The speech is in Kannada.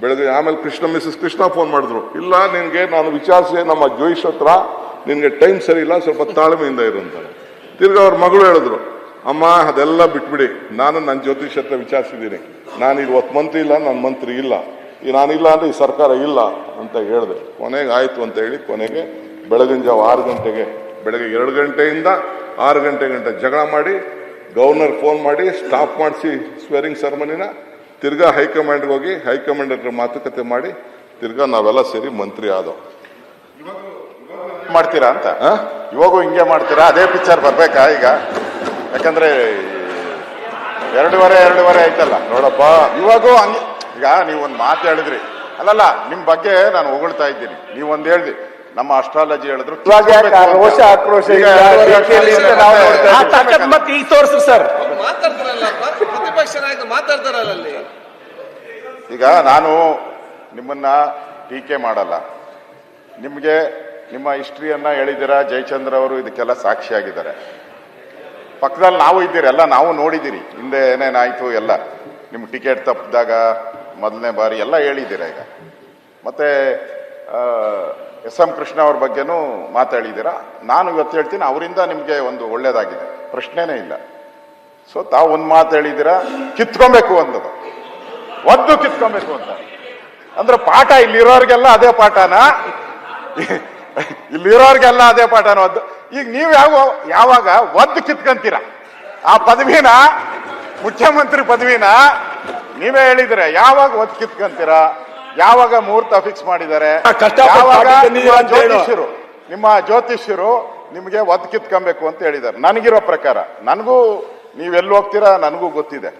ಬೆಳಗ್ಗೆ ಆಮೇಲೆ ಮಿಸಸ್ ಕೃಷ್ಣ ಫೋನ್ ಮಾಡಿದ್ರು, ಇಲ್ಲ ನಿನ್ಗೆ ನಾನು ವಿಚಾರಿಸಿ ನಮ್ಮ ಜೋಯಿಷ್ ಹತ್ರ ನಿನ್ಗೆ ಟೈಮ್ ಸರಿ ಇಲ್ಲ, ಸ್ವಲ್ಪ ತಾಳ್ಮೆಯಿಂದ ಇರು ಅಂತಾರೆ. ತಿರ್ಗಿ ಅವ್ರ ಮಗಳು ಹೇಳಿದ್ರು, ಅಮ್ಮ ಅದೆಲ್ಲ ಬಿಟ್ಬಿಡಿ, ನಾನು ನನ್ನ ಜ್ಯೋತಿಷ್ ಹತ್ರ ವಿಚಾರಿಸಿದ್ದೀನಿ, ನಾನು ಈಗ ಮಂತ್ರಿ ಇಲ್ಲ, ನನ್ನ ಮಂತ್ರಿ ಇಲ್ಲ, ನಾನಿಲ್ಲ ಅಂದ್ರೆ ಈ ಸರ್ಕಾರ ಇಲ್ಲ ಅಂತ ಹೇಳಿದೆ. ಕೊನೆಗೆ ಆಯ್ತು ಅಂತ ಹೇಳಿ ಕೊನೆಗೆ ಬೆಳಗಿನ ಜಾವ 6 ಗಂಟೆಗೆ, ಬೆಳಗ್ಗೆ 2 ಗಂಟೆಯಿಂದ 6 ಗಂಟೆ ಜಗಳ ಮಾಡಿ ಗವರ್ನರ್ ಫೋನ್ ಮಾಡಿ ಸ್ಟಾಪ್ ಮಾಡಿಸಿ ಸ್ವೇರಿಂಗ್ ಸೆರೆಮನಿನ. ತಿರ್ಗಾ ಹೈಕಮಾಂಡ್ಗೆ ಹೋಗಿ ಹೈಕಮಾಂಡ್ ಹತ್ರ ಮಾತುಕತೆ ಮಾಡಿ ತಿರ್ಗಾ ನಾವೆಲ್ಲ ಸೇರಿ ಮಂತ್ರಿ ಆದವು. ಮಾಡ್ತೀರಾ ಅಂತ ಇವಾಗೂ ಹಿಂಗೆ ಮಾಡ್ತೀರಾ? ಅದೇ ಪಿಕ್ಚರ್ ಬರ್ಬೇಕಾ ಈಗ? ಯಾಕಂದ್ರೆ 2.5 ಆಯ್ತಲ್ಲ ನೋಡಪ್ಪ. ಇವಾಗೂ ಹಂಗೆ ಈಗ ನೀವೊಂದು ಮಾತು ಹೇಳಿದ್ರಿ, ಅಲ್ಲಲ್ಲ ನಿಮ್ ಬಗ್ಗೆ ನಾನು ಹೊಗಳ್ತಾ ಇದ್ದೀನಿ, ನೀವೊಂದು ಹೇಳ್ದಿ ನಮ್ಮ ಅಸ್ಟ್ರಾಲಜಿ ಹೇಳಿದ್ರು ರೋಷ ಆಕ್ರೋಶ ತೋರಿಸ್ರಿ ಸರ್. ಪ್ರತಿಪಕ್ಷ ನಾಯಕರು ಮಾತಾಡ್ತಾರಲ್ಲ ಅಲ್ಲಿ. ಈಗ ನಾನು ನಿಮ್ಮನ್ನ ಟೀಕೆ ಮಾಡಲ್ಲ, ನಿಮ್ಗೆ ನಿಮ್ಮ ಹಿಸ್ಟ್ರಿಯನ್ನ ಹೇಳಿದ್ದೀರಾ. ಜಯಚಂದ್ರ ಅವರು ಇದಕ್ಕೆಲ್ಲ ಸಾಕ್ಷಿಯಾಗಿದ್ದಾರೆ. ಪಕ್ಕದಲ್ಲಿ ನಾವು ಇದ್ದೀರಿ, ಎಲ್ಲ ನಾವು ನೋಡಿದ್ದೀರಿ ಹಿಂದೆ ಏನೇನಾಯ್ತು ಎಲ್ಲ. ನಿಮ್ ಟಿಕೆಟ್ ತಪ್ಪಿದಾಗ ಮೊದಲನೇ ಬಾರಿ ಎಲ್ಲ ಹೇಳಿದ್ದೀರ. ಈಗ ಮತ್ತೆ SM ಕೃಷ್ಣ ಅವ್ರ ಬಗ್ಗೆನೂ ಮಾತಾಡಿದ್ದೀರಾ. ನಾನು ಇವತ್ತು ಹೇಳ್ತೀನಿ, ಅವರಿಂದ ನಿಮ್ಗೆ ಒಂದು ಒಳ್ಳೇದಾಗಿದೆ, ಪ್ರಶ್ನೆನೇ ಇಲ್ಲ. ಸೊ ತಾವು ಒಂದು ಮಾತು ಹೇಳಿದ್ದೀರಾ, ಕಿತ್ಕೊಬೇಕು ಅನ್ನೋದು, ಒದ್ದು ಕಿತ್ಕೊಬೇಕು ಅಂತ ಅಂದ್ರೆ ಪಾಠ ಇಲ್ಲಿರೋರ್ಗೆಲ್ಲ ಅದೇ ಪಾಠನ, ಇಲ್ಲಿರೋರ್ಗೆಲ್ಲ ಅದೇ ಪಾಠನ ಒದ್ದು. ಈಗ ನೀವು ಯಾವಾಗ ಒದ್ದು ಕಿತ್ಕೊಂತೀರ ಆ ಪದವಿನ, ಮುಖ್ಯಮಂತ್ರಿ ಪದವಿನ ನೀವೇ ಹೇಳಿದ್ರೆ, ಯಾವಾಗ ಒದ್ದು ಕಿತ್ಕೊಂತೀರಾ? ಯಾವಾಗ ಮುಹೂರ್ತ ಫಿಕ್ಸ್ ಮಾಡಿದ್ದಾರೆ? ಯಾವಾಗ ನಿಮ್ಮ ಜ್ಯೋತಿಷ್ಯರು ನಿಮಗೆ ಒದ್ದು ಕಿತ್ಕೊಬೇಕು ಅಂತ ಹೇಳಿದ್ದಾರೆ. ನನಗಿರೋ ಪ್ರಕಾರ, ನನಗೂ ನೀವೆಲ್ಲಿ ಹೋಗ್ತೀರಾ ನನಗೂ ಗೊತ್ತಿದೆ.